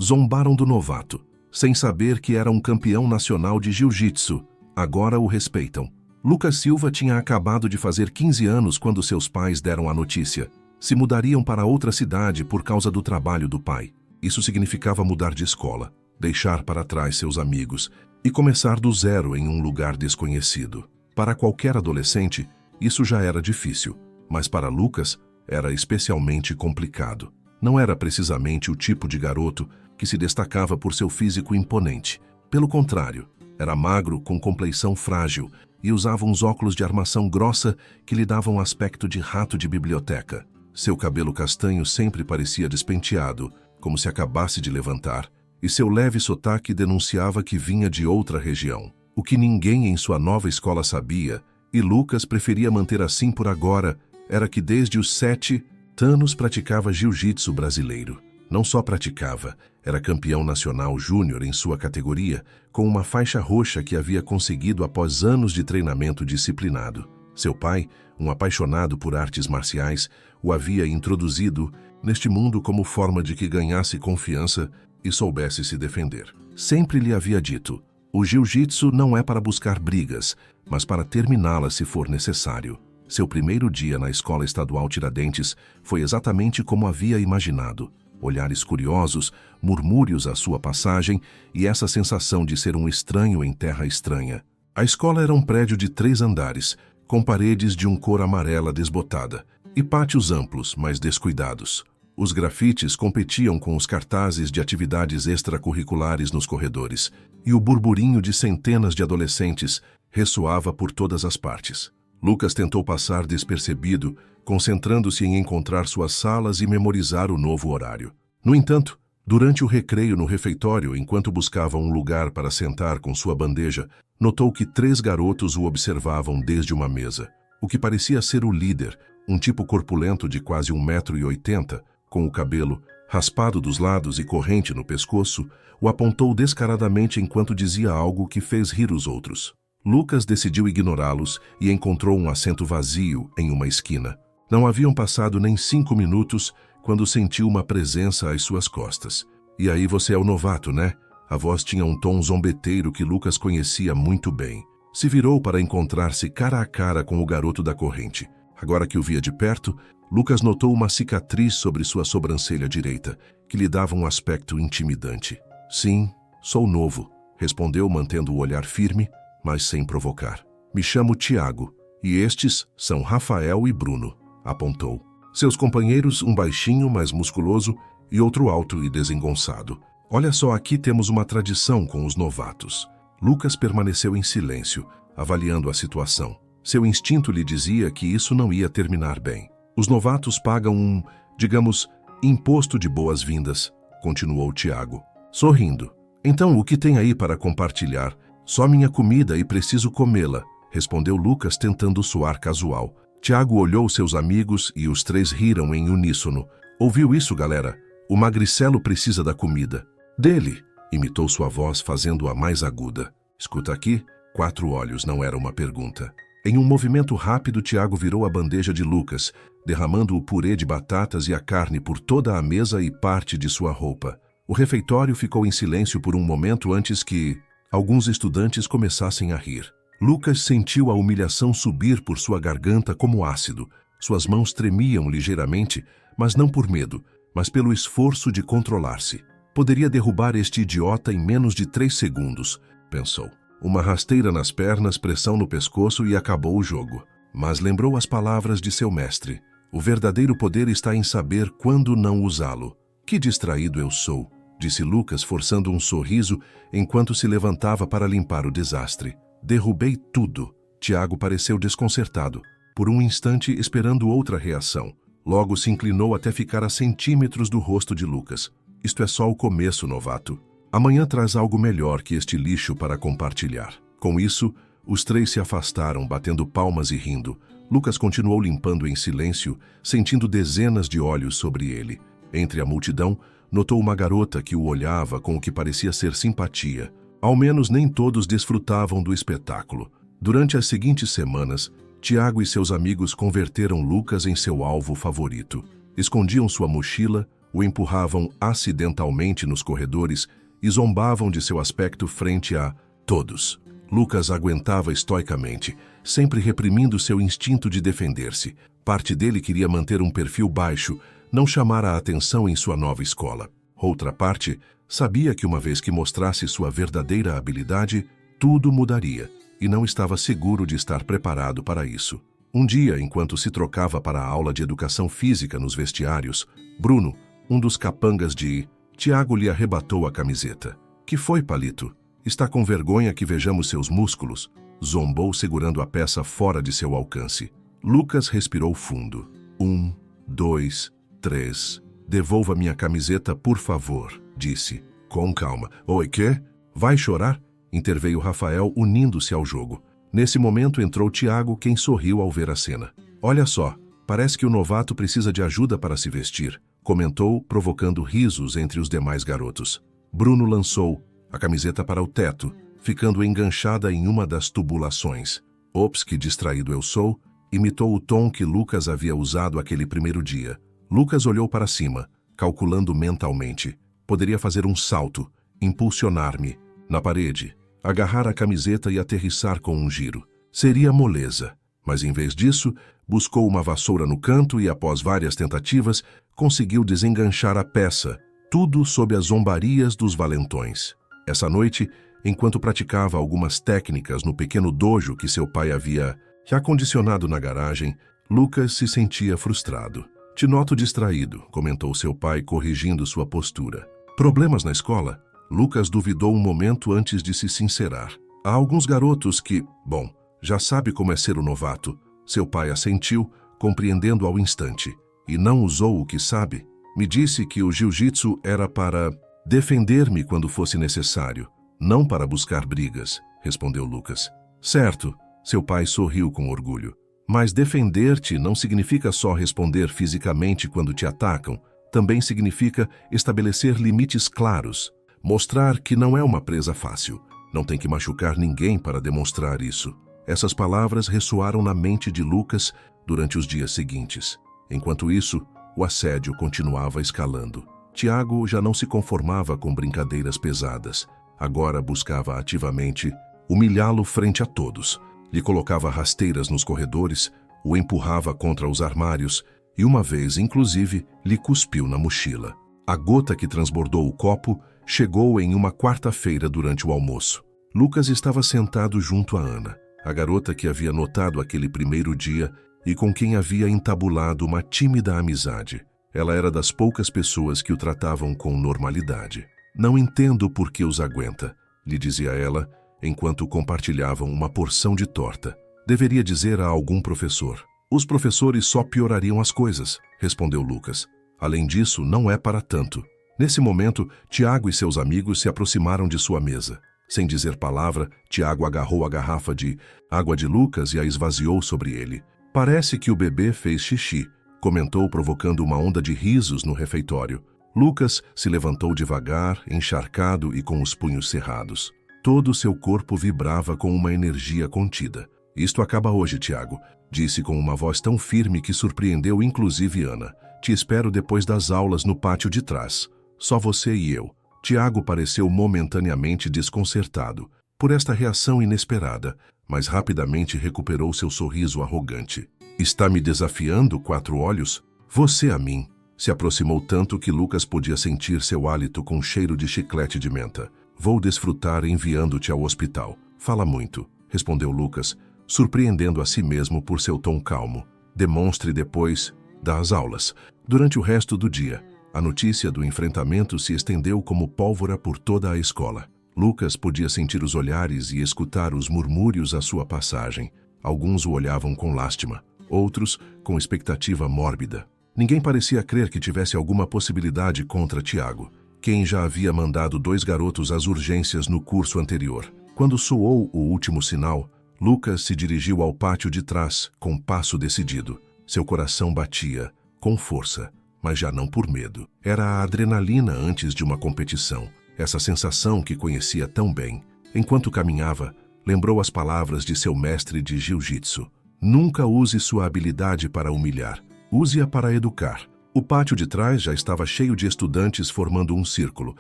Zombaram do novato, sem saber que era um campeão nacional de jiu-jitsu. Agora o respeitam. Lucas Silva tinha acabado de fazer 15 anos quando seus pais deram a notícia. Se mudariam para outra cidade por causa do trabalho do pai. Isso significava mudar de escola, deixar para trás seus amigos e começar do zero em um lugar desconhecido. Para qualquer adolescente, isso já era difícil, mas para Lucas era especialmente complicado. Não era precisamente o tipo de garoto que se destacava por seu físico imponente. Pelo contrário, era magro, com compleição frágil e usava uns óculos de armação grossa que lhe davam aspecto de rato de biblioteca. Seu cabelo castanho sempre parecia despenteado, como se acabasse de levantar, e seu leve sotaque denunciava que vinha de outra região. O que ninguém em sua nova escola sabia, e Lucas preferia manter assim por agora, era que desde os 7 anos praticava jiu-jitsu brasileiro. Não só praticava, era campeão nacional júnior em sua categoria, com uma faixa roxa que havia conseguido após anos de treinamento disciplinado. Seu pai, um apaixonado por artes marciais, o havia introduzido neste mundo como forma de que ganhasse confiança e soubesse se defender. Sempre lhe havia dito: o jiu-jitsu não é para buscar brigas, mas para terminá-las se for necessário. Seu primeiro dia na escola estadual Tiradentes foi exatamente como havia imaginado. Olhares curiosos, murmúrios à sua passagem e essa sensação de ser um estranho em terra estranha. A escola era um prédio de 3 andares, com paredes de um cor amarela desbotada, e pátios amplos, mas descuidados. Os grafites competiam com os cartazes de atividades extracurriculares nos corredores, e o burburinho de centenas de adolescentes ressoava por todas as partes. Lucas tentou passar despercebido, concentrando-se em encontrar suas salas e memorizar o novo horário. No entanto, durante o recreio no refeitório, enquanto buscava um lugar para sentar com sua bandeja, notou que 3 garotos o observavam desde uma mesa. O que parecia ser o líder, um tipo corpulento de quase 1,80 m, com o cabelo raspado dos lados e corrente no pescoço, o apontou descaradamente enquanto dizia algo que fez rir os outros. Lucas decidiu ignorá-los e encontrou um assento vazio em uma esquina. Não haviam passado nem 5 minutos quando sentiu uma presença às suas costas. "E aí você é o novato, né?" A voz tinha um tom zombeteiro que Lucas conhecia muito bem. Se virou para encontrar-se cara a cara com o garoto da corrente. Agora que o via de perto, Lucas notou uma cicatriz sobre sua sobrancelha direita, que lhe dava um aspecto intimidante. "Sim, sou novo", respondeu mantendo o olhar firme, mas sem provocar. "Me chamo Tiago, e estes são Rafael e Bruno", apontou. Seus companheiros, um baixinho, mais musculoso, e outro alto e desengonçado. "Olha só, aqui temos uma tradição com os novatos." Lucas permaneceu em silêncio, avaliando a situação. Seu instinto lhe dizia que isso não ia terminar bem. "Os novatos pagam digamos, imposto de boas-vindas", continuou Tiago, sorrindo. "Então, o que tem aí para compartilhar?" "Só minha comida e preciso comê-la", respondeu Lucas tentando soar casual. Tiago olhou seus amigos e os 3 riram em uníssono. "Ouviu isso, galera? O magricelo precisa da comida." "Dele", imitou sua voz fazendo-a mais aguda. "Escuta aqui." 4 olhos não era uma pergunta. Em um movimento rápido, Tiago virou a bandeja de Lucas, derramando o purê de batatas e a carne por toda a mesa e parte de sua roupa. O refeitório ficou em silêncio por um momento antes que alguns estudantes começassem a rir. Lucas sentiu a humilhação subir por sua garganta como ácido. Suas mãos tremiam ligeiramente, mas não por medo, mas pelo esforço de controlar-se. Poderia derrubar este idiota em menos de 3 segundos, pensou. Uma rasteira nas pernas, pressão no pescoço e acabou o jogo. Mas lembrou as palavras de seu mestre. "O verdadeiro poder está em saber quando não usá-lo." "Que distraído eu sou", disse Lucas, forçando um sorriso enquanto se levantava para limpar o desastre. "Derrubei tudo." Tiago pareceu desconcertado, por um instante esperando outra reação. Logo se inclinou até ficar a centímetros do rosto de Lucas. "Isto é só o começo, novato. Amanhã traz algo melhor que este lixo para compartilhar." Com isso, os 3 se afastaram, batendo palmas e rindo. Lucas continuou limpando em silêncio, sentindo dezenas de olhos sobre ele. Entre a multidão, notou uma garota que o olhava com o que parecia ser simpatia. Ao menos nem todos desfrutavam do espetáculo. Durante as seguintes semanas, Tiago e seus amigos converteram Lucas em seu alvo favorito. Escondiam sua mochila, o empurravam acidentalmente nos corredores e zombavam de seu aspecto frente a todos. Lucas aguentava estoicamente, sempre reprimindo seu instinto de defender-se. Parte dele queria manter um perfil baixo, não chamar a atenção em sua nova escola. Outra parte sabia que uma vez que mostrasse sua verdadeira habilidade, tudo mudaria, e não estava seguro de estar preparado para isso. Um dia, enquanto se trocava para a aula de educação física nos vestiários, Bruno, um dos capangas de Tiago, lhe arrebatou a camiseta. "Que foi, Palito? Está com vergonha que vejamos seus músculos?" Zombou, segurando a peça fora de seu alcance. Lucas respirou fundo. 1, 2, 3. "Devolva minha camiseta, por favor", disse. Com calma. "Oi, quê? Vai chorar?" Interveio Rafael, unindo-se ao jogo. Nesse momento entrou Tiago, quem sorriu ao ver a cena. "Olha só, parece que o novato precisa de ajuda para se vestir", comentou, provocando risos entre os demais garotos. Bruno lançou a camiseta para o teto, ficando enganchada em uma das tubulações. "Ops, que distraído eu sou", imitou o tom que Lucas havia usado aquele primeiro dia. Lucas olhou para cima, calculando mentalmente. Poderia fazer um salto, impulsionar-me na parede, agarrar a camiseta e aterrissar com um giro. Seria moleza, mas em vez disso, buscou uma vassoura no canto e, após várias tentativas, conseguiu desenganchar a peça, tudo sob as zombarias dos valentões. Essa noite, enquanto praticava algumas técnicas no pequeno dojo que seu pai havia reacondicionado na garagem, Lucas se sentia frustrado. "Te noto distraído", comentou seu pai, corrigindo sua postura. "Problemas na escola?" Lucas duvidou um momento antes de se sincerar. "Há alguns garotos que, bom, já sabe como é ser o novato." Seu pai assentiu, compreendendo ao instante. "E não usou o que sabe? Me disse que o jiu-jitsu era para defender-me quando fosse necessário, não para buscar brigas", respondeu Lucas. "Certo", seu pai sorriu com orgulho. "Mas defender-te não significa só responder fisicamente quando te atacam, também significa estabelecer limites claros. Mostrar que não é uma presa fácil. Não tem que machucar ninguém para demonstrar isso." Essas palavras ressoaram na mente de Lucas durante os dias seguintes. Enquanto isso, o assédio continuava escalando. Tiago já não se conformava com brincadeiras pesadas. Agora buscava ativamente humilhá-lo frente a todos. Lhe colocava rasteiras nos corredores, o empurrava contra os armários e uma vez, inclusive, lhe cuspiu na mochila. A gota que transbordou o copo chegou em uma quarta-feira durante o almoço. Lucas estava sentado junto a Ana, a garota que havia notado aquele primeiro dia e com quem havia entabulado uma tímida amizade. Ela era das poucas pessoas que o tratavam com normalidade. "Não entendo por que os aguenta", lhe dizia ela, enquanto compartilhavam uma porção de torta. "Deveria dizer a algum professor." "Os professores só piorariam as coisas", respondeu Lucas. "Além disso, não é para tanto." Nesse momento, Tiago e seus amigos se aproximaram de sua mesa. Sem dizer palavra, Tiago agarrou a garrafa de água de Lucas e a esvaziou sobre ele. "Parece que o bebê fez xixi", comentou, provocando uma onda de risos no refeitório. Lucas se levantou devagar, encharcado e com os punhos cerrados. Todo seu corpo vibrava com uma energia contida. "Isto acaba hoje, Tiago", disse com uma voz tão firme que surpreendeu inclusive Ana. "Te espero depois das aulas no pátio de trás. Só você e eu." Tiago pareceu momentaneamente desconcertado por esta reação inesperada, mas rapidamente recuperou seu sorriso arrogante. "Está me desafiando, quatro olhos? Você a mim." Se aproximou tanto que Lucas podia sentir seu hálito com cheiro de chiclete de menta. "Vou desfrutar enviando-te ao hospital." "Fala muito", respondeu Lucas, surpreendendo a si mesmo por seu tom calmo. "Demonstre depois das aulas." Durante o resto do dia, a notícia do enfrentamento se estendeu como pólvora por toda a escola. Lucas podia sentir os olhares e escutar os murmúrios à sua passagem. Alguns o olhavam com lástima, outros com expectativa mórbida. Ninguém parecia crer que tivesse alguma possibilidade contra Tiago, quem já havia mandado 2 garotos às urgências no curso anterior. Quando soou o último sinal, Lucas se dirigiu ao pátio de trás com passo decidido. Seu coração batia, com força, mas já não por medo. Era a adrenalina antes de uma competição, essa sensação que conhecia tão bem. Enquanto caminhava, lembrou as palavras de seu mestre de jiu-jitsu. "Nunca use sua habilidade para humilhar, use-a para educar." O pátio de trás já estava cheio de estudantes formando um círculo,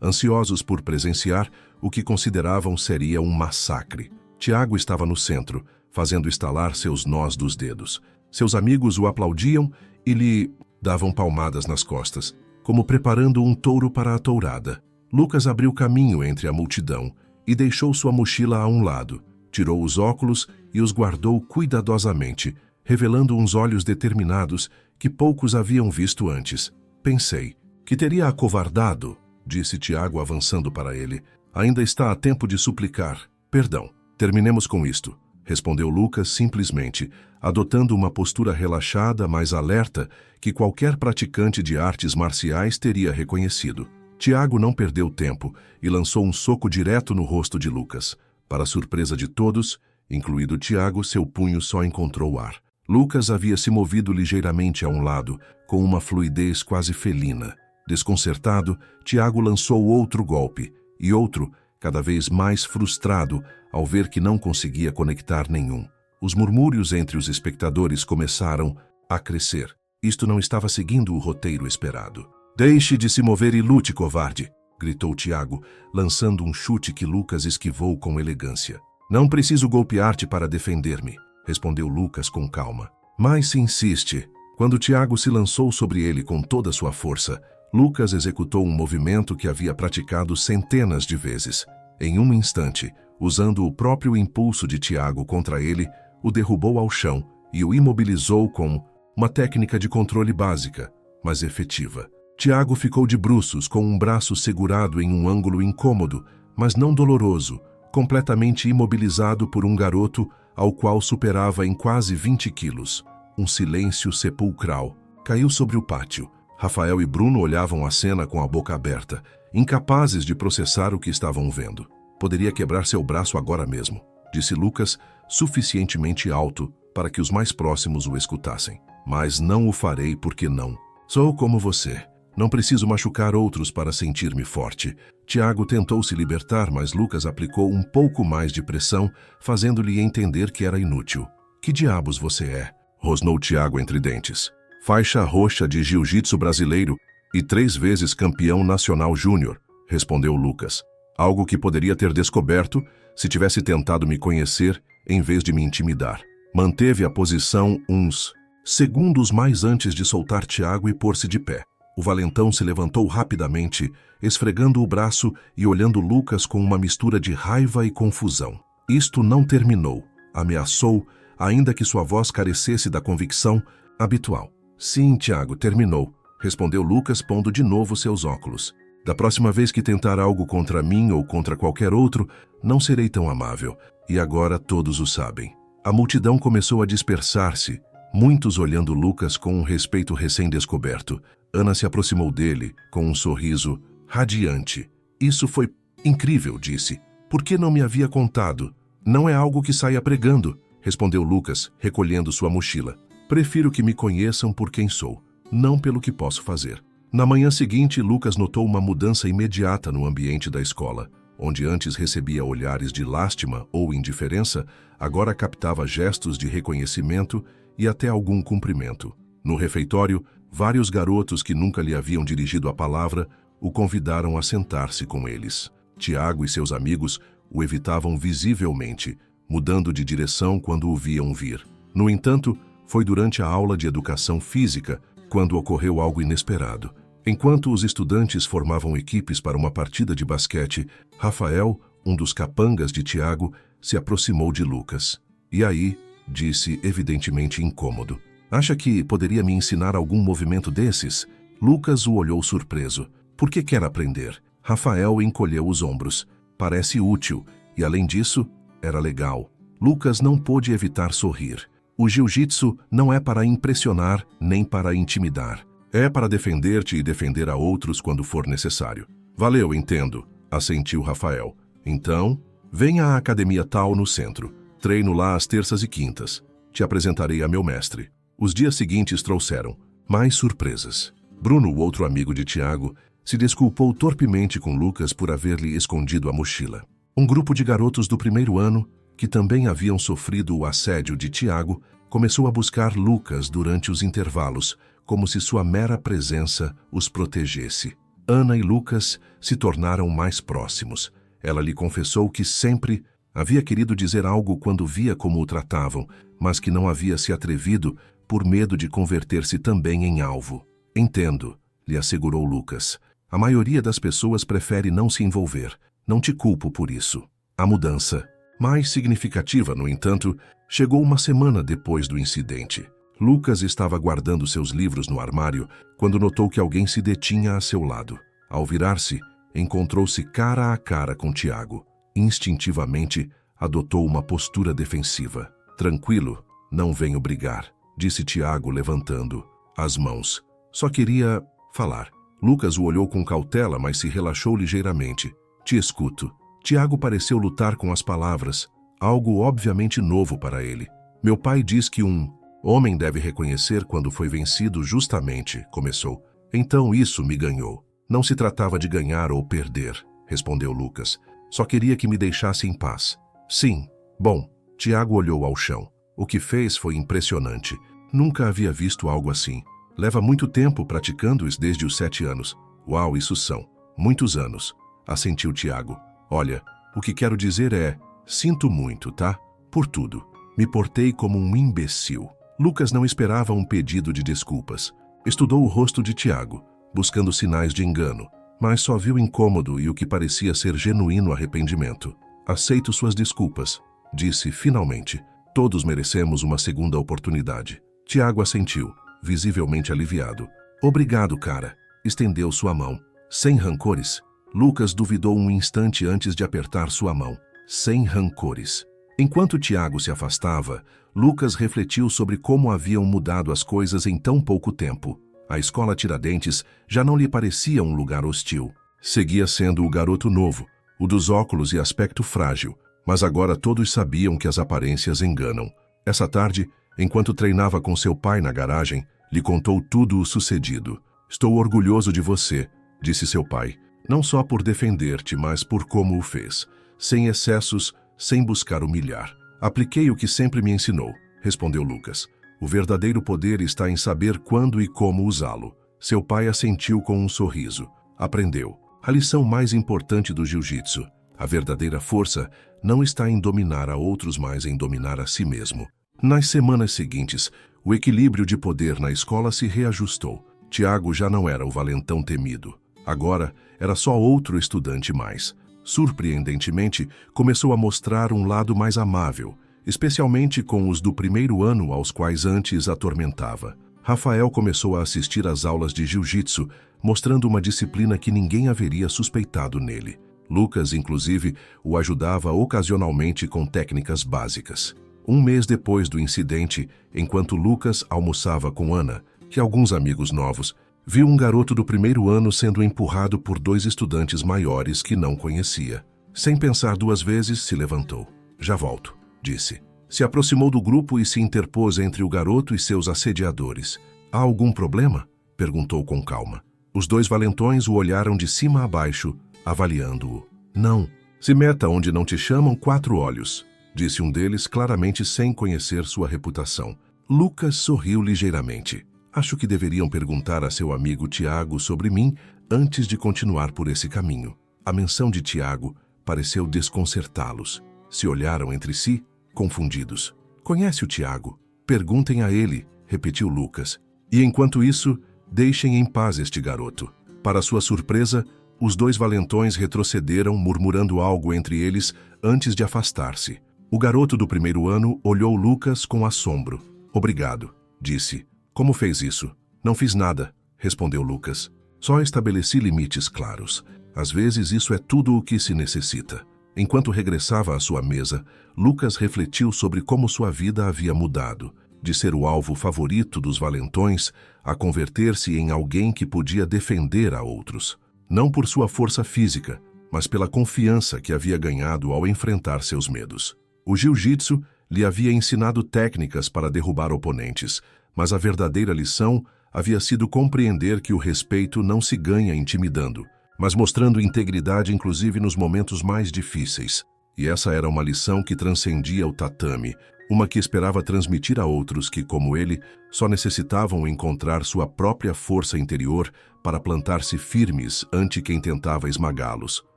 ansiosos por presenciar o que consideravam seria um massacre. Tiago estava no centro, fazendo estalar seus nós dos dedos. Seus amigos o aplaudiam e lhe davam palmadas nas costas, como preparando um touro para a tourada. Lucas abriu caminho entre a multidão e deixou sua mochila a um lado. Tirou os óculos e os guardou cuidadosamente, revelando uns olhos determinados que poucos haviam visto antes. Pensei que teria acovardado, disse Tiago avançando para ele. Ainda está a tempo de suplicar. Perdão. Terminemos com isto, respondeu Lucas simplesmente, adotando uma postura relaxada, mas alerta, que qualquer praticante de artes marciais teria reconhecido. Tiago não perdeu tempo e lançou um soco direto no rosto de Lucas. Para surpresa de todos, incluído Tiago, seu punho só encontrou ar. Lucas havia se movido ligeiramente a um lado, com uma fluidez quase felina. Desconcertado, Tiago lançou outro golpe, e outro, cada vez mais frustrado, ao ver que não conseguia conectar nenhum. Os murmúrios entre os espectadores começaram a crescer. Isto não estava seguindo o roteiro esperado. Deixe de se mover e lute, covarde, gritou Tiago, lançando um chute que Lucas esquivou com elegância. Não preciso golpear-te para defender-me, respondeu Lucas com calma. Mas se insiste. Quando Tiago se lançou sobre ele com toda sua força, Lucas executou um movimento que havia praticado centenas de vezes. Em um instante, usando o próprio impulso de Tiago contra ele, o derrubou ao chão e o imobilizou com uma técnica de controle básica, mas efetiva. Tiago ficou de bruços com um braço segurado em um ângulo incômodo, mas não doloroso, completamente imobilizado por um garoto ao qual superava em quase 20 quilos. Um silêncio sepulcral caiu sobre o pátio. Rafael e Bruno olhavam a cena com a boca aberta, incapazes de processar o que estavam vendo. Poderia quebrar seu braço agora mesmo, disse Lucas, suficientemente alto para que os mais próximos o escutassem. Mas não o farei porque não. Sou como você. Não preciso machucar outros para sentir-me forte. Tiago tentou se libertar, mas Lucas aplicou um pouco mais de pressão, fazendo-lhe entender que era inútil. Que diabos você é? Rosnou Tiago entre dentes. Faixa roxa de jiu-jitsu brasileiro e 3 vezes campeão nacional júnior, respondeu Lucas. Algo que poderia ter descoberto se tivesse tentado me conhecer em vez de me intimidar. Manteve a posição uns segundos mais antes de soltar Tiago e pôr-se de pé. O valentão se levantou rapidamente, esfregando o braço e olhando Lucas com uma mistura de raiva e confusão. Isto não terminou, ameaçou, ainda que sua voz carecesse da convicção habitual. Sim, Tiago, terminou, respondeu Lucas, pondo de novo seus óculos. Da próxima vez que tentar algo contra mim ou contra qualquer outro, não serei tão amável. E agora todos o sabem. A multidão começou a dispersar-se, muitos olhando Lucas com um respeito recém-descoberto. Ana se aproximou dele, com um sorriso radiante. Isso foi incrível, disse. Por que não me havia contado? Não é algo que saia pregando, respondeu Lucas, recolhendo sua mochila. Prefiro que me conheçam por quem sou, não pelo que posso fazer. Na manhã seguinte, Lucas notou uma mudança imediata no ambiente da escola. Onde antes recebia olhares de lástima ou indiferença, agora captava gestos de reconhecimento e até algum cumprimento. No refeitório, vários garotos que nunca lhe haviam dirigido a palavra o convidaram a sentar-se com eles. Tiago e seus amigos o evitavam visivelmente, mudando de direção quando o viam vir. No entanto, foi durante a aula de educação física quando ocorreu algo inesperado. Enquanto os estudantes formavam equipes para uma partida de basquete, Rafael, um dos capangas de Tiago, se aproximou de Lucas. E aí, disse evidentemente incômodo. Acha que poderia me ensinar algum movimento desses? Lucas o olhou surpreso. Por que quer aprender? Rafael encolheu os ombros. Parece útil, e além disso, era legal. Lucas não pôde evitar sorrir. O jiu-jitsu não é para impressionar nem para intimidar. É para defender-te e defender a outros quando for necessário. Valeu, entendo, assentiu Rafael. Então, venha à academia tal no centro. Treino lá às terças e quintas. Te apresentarei a meu mestre. Os dias seguintes trouxeram mais surpresas. Bruno, o outro amigo de Tiago, se desculpou torpemente com Lucas por haver-lhe escondido a mochila. Um grupo de garotos do primeiro ano, que também haviam sofrido o assédio de Tiago, começou a buscar Lucas durante os intervalos, como se sua mera presença os protegesse. Ana e Lucas se tornaram mais próximos. Ela lhe confessou que sempre havia querido dizer algo quando via como o tratavam, mas que não havia se atrevido por medo de converter-se também em alvo. Entendo, lhe assegurou Lucas. A maioria das pessoas prefere não se envolver. Não te culpo por isso. A mudança, mais significativa, no entanto, chegou uma semana depois do incidente. Lucas estava guardando seus livros no armário quando notou que alguém se detinha a seu lado. Ao virar-se, encontrou-se cara a cara com Tiago. Instintivamente, adotou uma postura defensiva. Tranquilo, não venho brigar, disse Tiago, levantando as mãos. Só queria falar. Lucas o olhou com cautela, mas se relaxou ligeiramente. Te escuto. Tiago pareceu lutar com as palavras, algo obviamente novo para ele. Meu pai diz que um homem deve reconhecer quando foi vencido justamente, começou. Então isso me ganhou. Não se tratava de ganhar ou perder, respondeu Lucas. Só queria que me deixasse em paz. Sim. Bom, Tiago olhou ao chão. O que fez foi impressionante. Nunca havia visto algo assim. Leva muito tempo praticando isso desde os 7 anos. Uau, isso são muitos anos, assentiu Tiago. Olha, o que quero dizer é, sinto muito, tá? Por tudo. Me portei como um imbecil. Lucas não esperava um pedido de desculpas. Estudou o rosto de Tiago, buscando sinais de engano, mas só viu incômodo e o que parecia ser genuíno arrependimento. Aceito suas desculpas, disse finalmente. Todos merecemos uma segunda oportunidade. Tiago assentiu, visivelmente aliviado. Obrigado, cara. Estendeu sua mão. Sem rancores. Lucas duvidou um instante antes de apertar sua mão. Sem rancores. Enquanto Tiago se afastava, Lucas refletiu sobre como haviam mudado as coisas em tão pouco tempo. A escola Tiradentes já não lhe parecia um lugar hostil. Seguia sendo o garoto novo, o dos óculos e aspecto frágil, mas agora todos sabiam que as aparências enganam. Essa tarde, enquanto treinava com seu pai na garagem, lhe contou tudo o sucedido. Estou orgulhoso de você, disse seu pai, não só por defender-te, mas por como o fez. Sem excessos, sem buscar humilhar. Apliquei o que sempre me ensinou, respondeu Lucas. O verdadeiro poder está em saber quando e como usá-lo. Seu pai assentiu com um sorriso. Aprendeu. A lição mais importante do jiu-jitsu. A verdadeira força não está em dominar a outros, mas em dominar a si mesmo. Nas semanas seguintes, o equilíbrio de poder na escola se reajustou. Tiago já não era o valentão temido. Agora, era só outro estudante mais. Surpreendentemente, começou a mostrar um lado mais amável, especialmente com os do primeiro ano aos quais antes atormentava. Rafael começou a assistir às aulas de jiu-jitsu, mostrando uma disciplina que ninguém haveria suspeitado nele. Lucas, inclusive, o ajudava ocasionalmente com técnicas básicas. Um mês depois do incidente, enquanto Lucas almoçava com Ana, que alguns amigos novos, viu um garoto do primeiro ano sendo empurrado por 2 estudantes maiores que não conhecia. Sem pensar 2 vezes, se levantou. Já volto, disse. Se aproximou do grupo e se interpôs entre o garoto e seus assediadores. Há algum problema? Perguntou com calma. Os 2 valentões o olharam de cima a baixo, avaliando-o. Não. Se meta onde não te chamam 4 olhos, disse um deles claramente sem conhecer sua reputação. Lucas sorriu ligeiramente. Acho que deveriam perguntar a seu amigo Tiago sobre mim antes de continuar por esse caminho. A menção de Tiago pareceu desconcertá-los. Se olharam entre si, confundidos. Conhece o Tiago? Perguntem a ele, repetiu Lucas. E enquanto isso, deixem em paz este garoto. Para sua surpresa, os 2 valentões retrocederam, murmurando algo entre eles antes de afastar-se. O garoto do primeiro ano olhou Lucas com assombro. Obrigado, disse. Como fez isso? Não fiz nada, respondeu Lucas. Só estabeleci limites claros. Às vezes isso é tudo o que se necessita. Enquanto regressava à sua mesa, Lucas refletiu sobre como sua vida havia mudado, de ser o alvo favorito dos valentões a converter-se em alguém que podia defender a outros. Não por sua força física, mas pela confiança que havia ganhado ao enfrentar seus medos. O jiu-jitsu lhe havia ensinado técnicas para derrubar oponentes, mas a verdadeira lição havia sido compreender que o respeito não se ganha intimidando, mas mostrando integridade inclusive nos momentos mais difíceis. E essa era uma lição que transcendia o tatame, uma que esperava transmitir a outros que, como ele, só necessitavam encontrar sua própria força interior para plantar-se firmes ante quem tentava esmagá-los.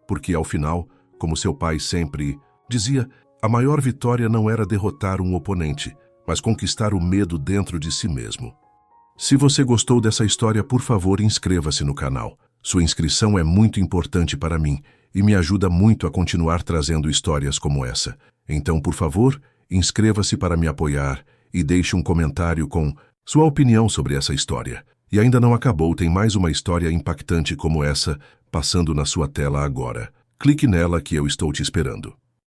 Porque, ao final, como seu pai sempre dizia, a maior vitória não era derrotar um oponente, mas conquistar o medo dentro de si mesmo. Se você gostou dessa história, por favor, inscreva-se no canal. Sua inscrição é muito importante para mim e me ajuda muito a continuar trazendo histórias como essa. Então, por favor, inscreva-se para me apoiar e deixe um comentário com sua opinião sobre essa história. E ainda não acabou, tem mais uma história impactante como essa passando na sua tela agora. Clique nela que eu estou te esperando.